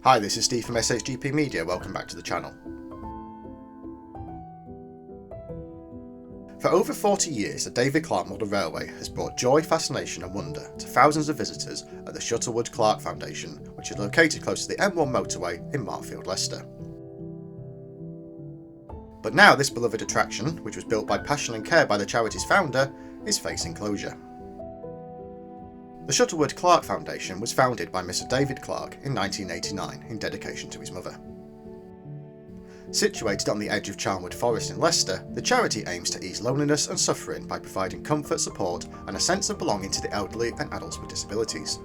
Hi, this is Steve from SHGP Media, welcome back to the channel. For over 40 years, the David Clarke Model Railway has brought joy, fascination and wonder to thousands of visitors at the Shuttlewood Clarke Foundation, which is located close to the M1 motorway in Markfield, Leicester. But now this beloved attraction, which was built by passion and care by the charity's founder, is facing closure. The Shuttlewood Clarke Foundation was founded by Mr David Clarke in 1989 in dedication to his mother. Situated on the edge of Charnwood Forest in Leicester, the charity aims to ease loneliness and suffering by providing comfort, support and a sense of belonging to the elderly and adults with disabilities.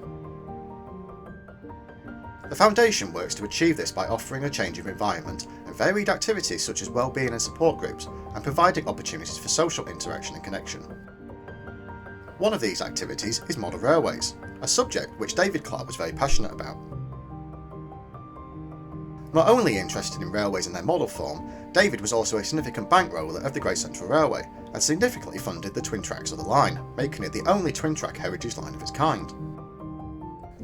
The foundation works to achieve this by offering a change of environment and varied activities such as wellbeing and support groups, and providing opportunities for social interaction and connection. One of these activities is model railways, a subject which David Clarke was very passionate about. Not only interested in railways in their model form, David was also a significant bankroller of the Great Central Railway and significantly funded the twin tracks of the line, making it the only twin track heritage line of its kind.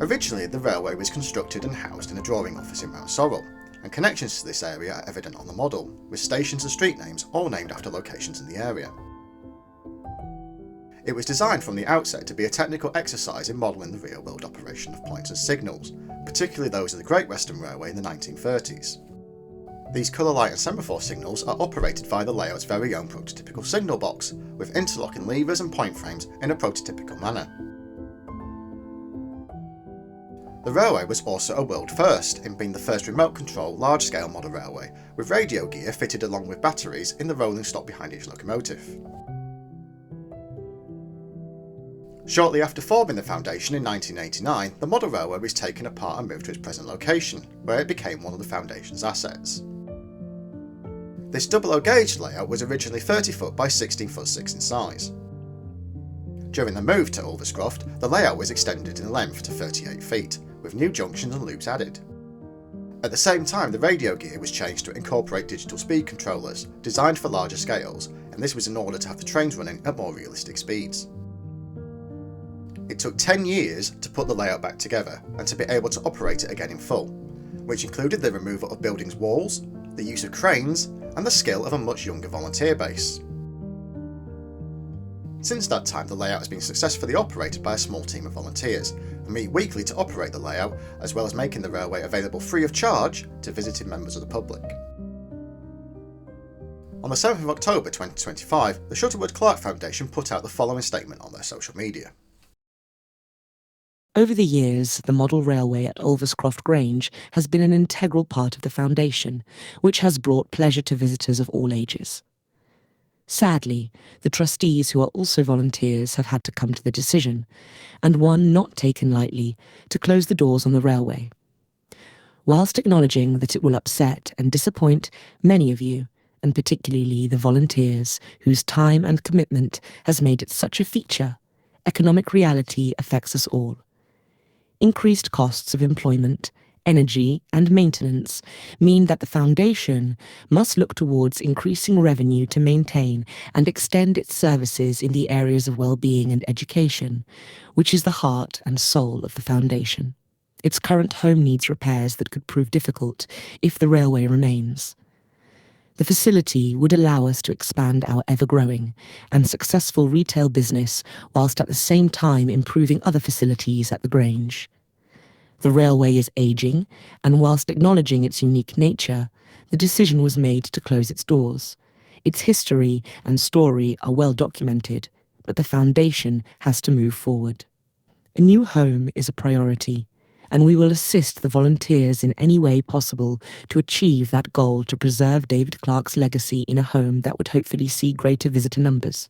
Originally, the railway was constructed and housed in a drawing office in Mount Sorrel, and connections to this area are evident on the model, with stations and street names all named after locations in the area. It was designed from the outset to be a technical exercise in modelling the real-world operation of points and signals, particularly those of the Great Western Railway in the 1930s. These colour light and semaphore signals are operated via the layout's very own prototypical signal box, with interlocking levers and point frames in a prototypical manner. The railway was also a world first in being the first remote control large-scale model railway, with radio gear fitted along with batteries in the rolling stock behind each locomotive. Shortly after forming the foundation in 1989, the model railway was taken apart and moved to its present location, where it became one of the foundation's assets. This double-O gauge layout was originally 30 foot by 16 foot 6 in size. During the move to Ulverscroft, the layout was extended in length to 38 feet, with new junctions and loops added. At the same time, the radio gear was changed to incorporate digital speed controllers, designed for larger scales, and this was in order to have the trains running at more realistic speeds. It took 10 years to put the layout back together and to be able to operate it again in full, which included the removal of buildings' walls, the use of cranes, and the skill of a much younger volunteer base. Since that time, the layout has been successfully operated by a small team of volunteers, who meet weekly to operate the layout, as well as making the railway available free of charge to visiting members of the public. On the 7th of October 2025, the Shuttlewood Clarke Foundation put out the following statement on their social media. Over the years, the model railway at Ulverscroft Grange has been an integral part of the foundation, which has brought pleasure to visitors of all ages. Sadly, the trustees, who are also volunteers, have had to come to the decision, and one not taken lightly, to close the doors on the railway. Whilst acknowledging that it will upset and disappoint many of you, and particularly the volunteers whose time and commitment has made it such a feature, economic reality affects us all. Increased costs of employment, energy and maintenance mean that the foundation must look towards increasing revenue to maintain and extend its services in the areas of well-being and education, which is the heart and soul of the foundation. Its current home needs repairs that could prove difficult if the railway remains. The facility would allow us to expand our ever-growing and successful retail business whilst at the same time improving other facilities at the Grange. The railway is ageing, and whilst acknowledging its unique nature, the decision was made to close its doors. Its history and story are well documented, but the foundation has to move forward. A new home is a priority, and we will assist the volunteers in any way possible to achieve that goal to preserve David Clarke's legacy in a home that would hopefully see greater visitor numbers.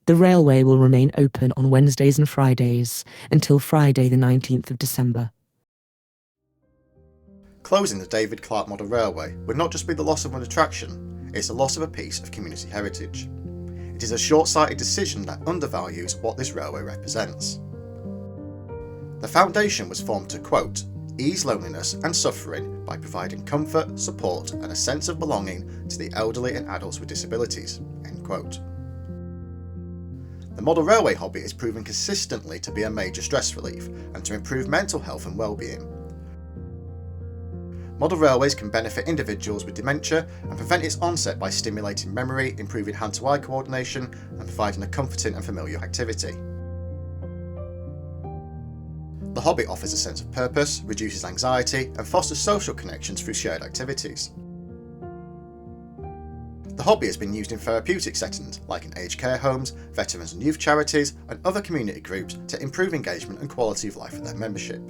The railway will remain open on Wednesdays and Fridays until Friday the 19th of December. Closing the David Clarke Model Railway would not just be the loss of an attraction, it's the loss of a piece of community heritage. It is a short-sighted decision that undervalues what this railway represents. The foundation was formed to, quote, ease loneliness and suffering by providing comfort, support and a sense of belonging to the elderly and adults with disabilities, end quote. The model railway hobby is proven consistently to be a major stress relief and to improve mental health and well-being. Model railways can benefit individuals with dementia and prevent its onset by stimulating memory, improving hand-to-eye coordination, and providing a comforting and familiar activity. The hobby offers a sense of purpose, reduces anxiety, and fosters social connections through shared activities. The hobby has been used in therapeutic settings, like in aged care homes, veterans and youth charities, and other community groups to improve engagement and quality of life for their membership.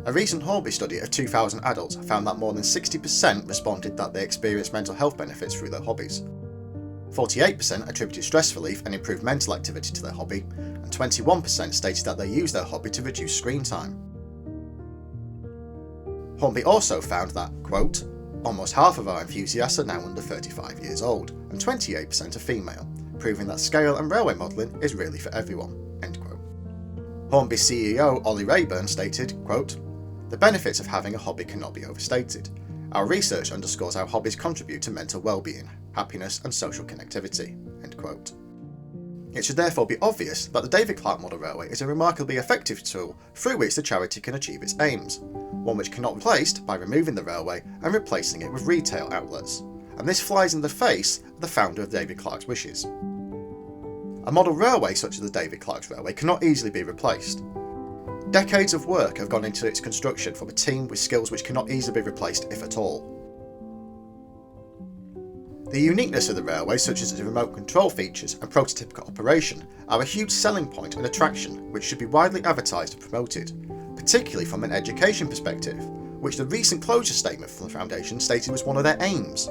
A recent Hornby study of 2,000 adults found that more than 60% responded that they experienced mental health benefits through their hobbies. 48% attributed stress relief and improved mental activity to their hobby, and 21% stated that they used their hobby to reduce screen time. Hornby also found that, quote, almost half of our enthusiasts are now under 35 years old, and 28% are female, proving that scale and railway modelling is really for everyone, end quote. Hornby CEO Ollie Rayburn stated, quote, the benefits of having a hobby cannot be overstated. Our research underscores how hobbies contribute to mental well-being, happiness and social connectivity, end quote. It should therefore be obvious that the David Clarke Model Railway is a remarkably effective tool through which the charity can achieve its aims, one which cannot be replaced by removing the railway and replacing it with retail outlets, and this flies in the face of the founder of David Clarke's wishes. A model railway such as the David Clarke's Railway cannot easily be replaced. Decades of work have gone into its construction from a team with skills which cannot easily be replaced, if at all. The uniqueness of the railway, such as its remote control features and prototypical operation, are a huge selling point and attraction which should be widely advertised and promoted, particularly from an education perspective, which the recent closure statement from the Foundation stated was one of their aims.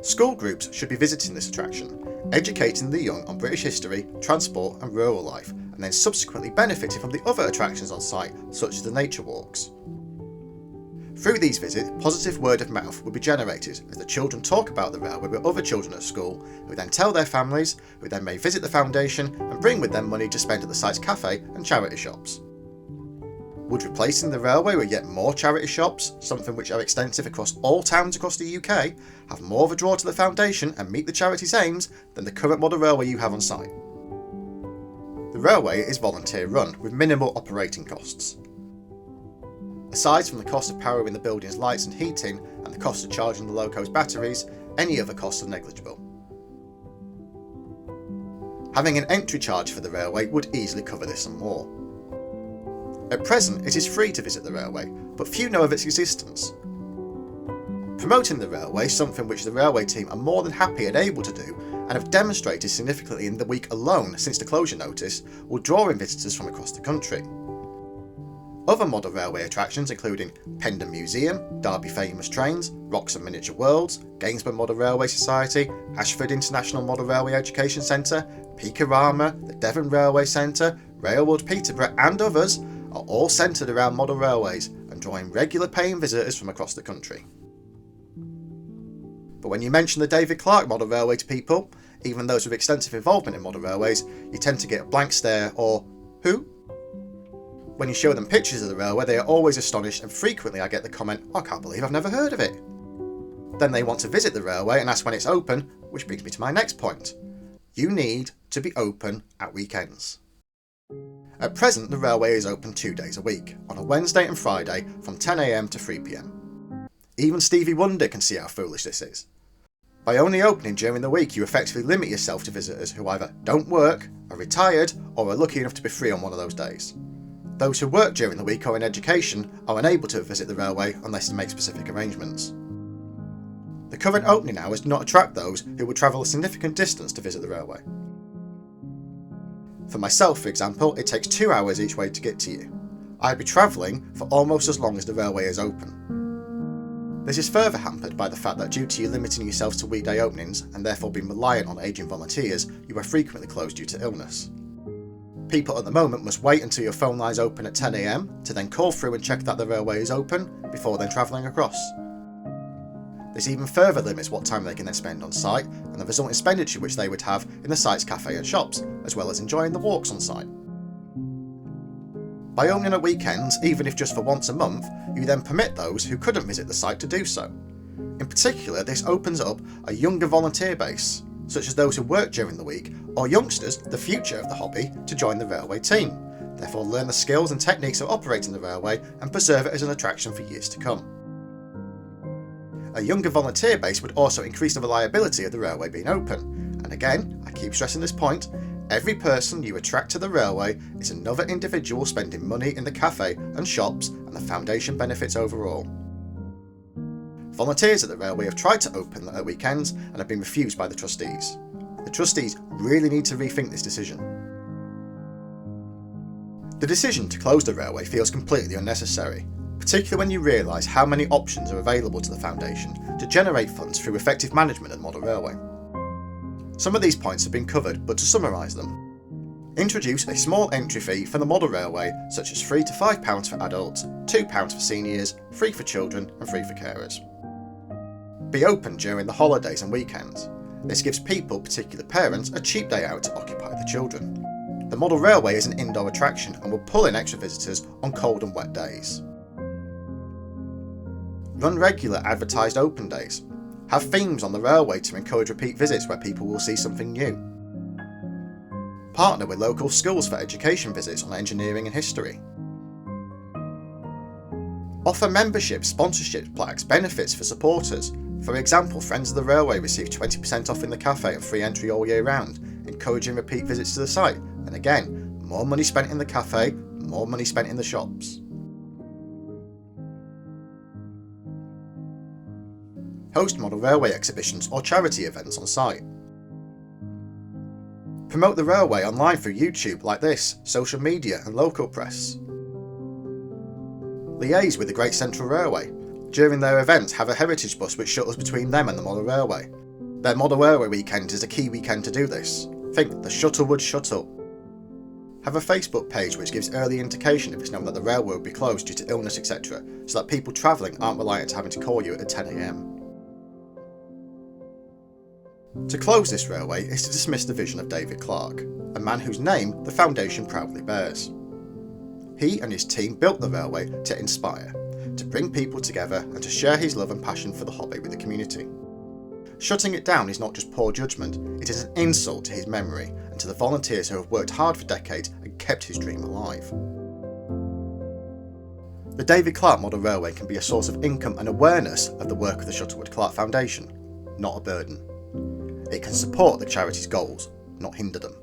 School groups should be visiting this attraction, educating the young on British history, transport and rural life, and then subsequently benefiting from the other attractions on site, such as the nature walks. Through these visits, positive word of mouth will be generated as the children talk about the railway with other children at school, who then tell their families, who then may visit the foundation and bring with them money to spend at the site's cafe and charity shops. Would replacing the railway with yet more charity shops, something which are extensive across all towns across the UK, have more of a draw to the foundation and meet the charity's aims than the current model railway you have on site? The railway is volunteer run with minimal operating costs. Aside from the cost of powering the building's lights and heating and the cost of charging the loco's batteries, any other costs are negligible. Having an entry charge for the railway would easily cover this and more. At present, it is free to visit the railway, but few know of its existence. Promoting the railway, something which the railway team are more than happy and able to do, and have demonstrated significantly in the week alone since the closure notice, will draw in visitors from across the country. Other model railway attractions including Pendon Museum, Derby Famous Trains, Rocks and Miniature Worlds, Gainsborough Model Railway Society, Ashford International Model Railway Education Centre, Peakorama, the Devon Railway Centre, Railwood Peterborough and others are all centred around model railways and drawing regular paying visitors from across the country. But when you mention the David Clarke Model Railway to people, even those with extensive involvement in model railways, you tend to get a blank stare or, who? When you show them pictures of the railway, they are always astonished, and frequently I get the comment, I can't believe I've never heard of it. Then they want to visit the railway and ask when it's open, which brings me to my next point. You need to be open at weekends. At present, the railway is open 2 days a week, on a Wednesday and Friday from 10 AM to 3 PM. Even Stevie Wonder can see how foolish this is. By only opening during the week, you effectively limit yourself to visitors who either don't work, are retired, or are lucky enough to be free on one of those days. Those who work during the week or in education are unable to visit the railway unless they make specific arrangements. The current opening hours do not attract those who would travel a significant distance to visit the railway. For myself, for example, it takes 2 hours each way to get to you. I'd be travelling for almost as long as the railway is open. This is further hampered by the fact that due to you limiting yourself to weekday openings and therefore being reliant on ageing volunteers, you are frequently closed due to illness. People at the moment must wait until your phone lines open at 10 AM to then call through and check that the railway is open before then travelling across. This even further limits what time they can then spend on site and the resulting expenditure which they would have in the site's cafe and shops, as well as enjoying the walks on site. By opening at weekends, even if just for once a month, you then permit those who couldn't visit the site to do so. In particular, this opens up a younger volunteer base, such as those who work during the week, or youngsters, the future of the hobby, to join the railway team, therefore learn the skills and techniques of operating the railway and preserve it as an attraction for years to come. A younger volunteer base would also increase the reliability of the railway being open, and again, I keep stressing this point, every person you attract to the railway is another individual spending money in the cafe and shops, and the foundation benefits overall. Volunteers at the railway have tried to open at weekends and have been refused by the trustees. The trustees really need to rethink this decision. The decision to close the railway feels completely unnecessary, particularly when you realise how many options are available to the foundation to generate funds through effective management of the model railway. Some of these points have been covered, but to summarise them: introduce a small entry fee for the model railway, such as £3 to £5 for adults, £2 for seniors, free for children and free for carers. Be open during the holidays and weekends. This gives people, particularly parents, a cheap day out to occupy the children. The model railway is an indoor attraction and will pull in extra visitors on cold and wet days. Run regular advertised open days. Have themes on the railway to encourage repeat visits where people will see something new. Partner with local schools for education visits on engineering and history. Offer membership, sponsorship plaques, benefits for supporters. For example, Friends of the Railway receive 20% off in the cafe and free entry all year round, encouraging repeat visits to the site. And again, more money spent in the cafe, more money spent in the shops. Host model railway exhibitions or charity events on site. Promote the railway online through YouTube like this, social media and local press. Liaise with the Great Central Railway. During their events, have a heritage bus which shuttles between them and the model railway. Their model railway weekend is a key weekend to do this. Think the Shuttlewood Shuttle. Have a Facebook page which gives early indication if it's known that the railway will be closed due to illness, etc., so that people travelling aren't reliant on having to call you at 10 AM. To close this railway is to dismiss the vision of David Clarke, a man whose name the foundation proudly bears. He and his team built the railway to inspire, to bring people together and to share his love and passion for the hobby with the community. Shutting it down is not just poor judgment, it is an insult to his memory and to the volunteers who have worked hard for decades and kept his dream alive. The David Clarke Model Railway can be a source of income and awareness of the work of the Shuttlewood Clarke Foundation, not a burden. It can support the charity's goals, not hinder them.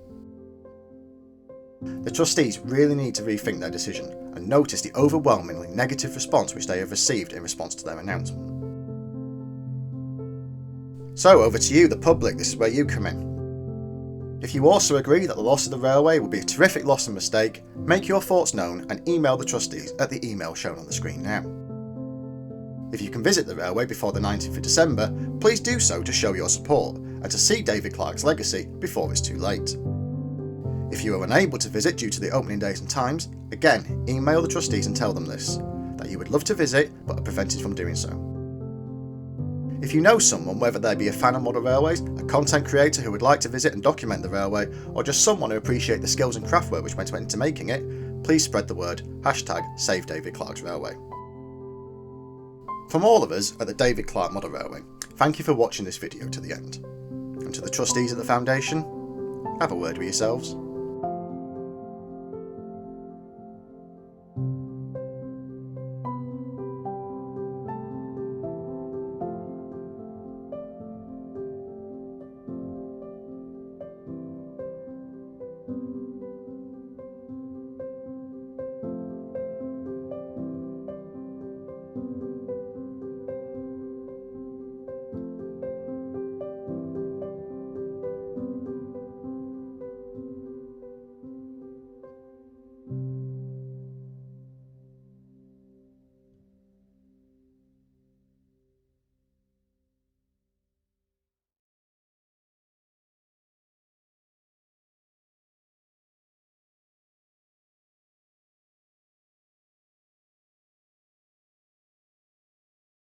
The trustees really need to rethink their decision and notice the overwhelmingly negative response which they have received in response to their announcement. So over to you, the public, this is where you come in. If you also agree that the loss of the railway would be a terrific loss and mistake, make your thoughts known and email the trustees at the email shown on the screen now. If you can visit the railway before the 19th of December, please do so to show your support and to see David Clarke's legacy before it's too late. If you are unable to visit due to the opening days and times, again, email the trustees and tell them this, that you would love to visit but are prevented from doing so. If you know someone, whether they be a fan of model railways, a content creator who would like to visit and document the railway, or just someone who appreciates the skills and craftwork which went into making it, please spread the word, #Save David Clarke's Railway. From all of us at the David Clarke Model Railway, thank you for watching this video to the end. And to the trustees at the foundation, have a word with yourselves.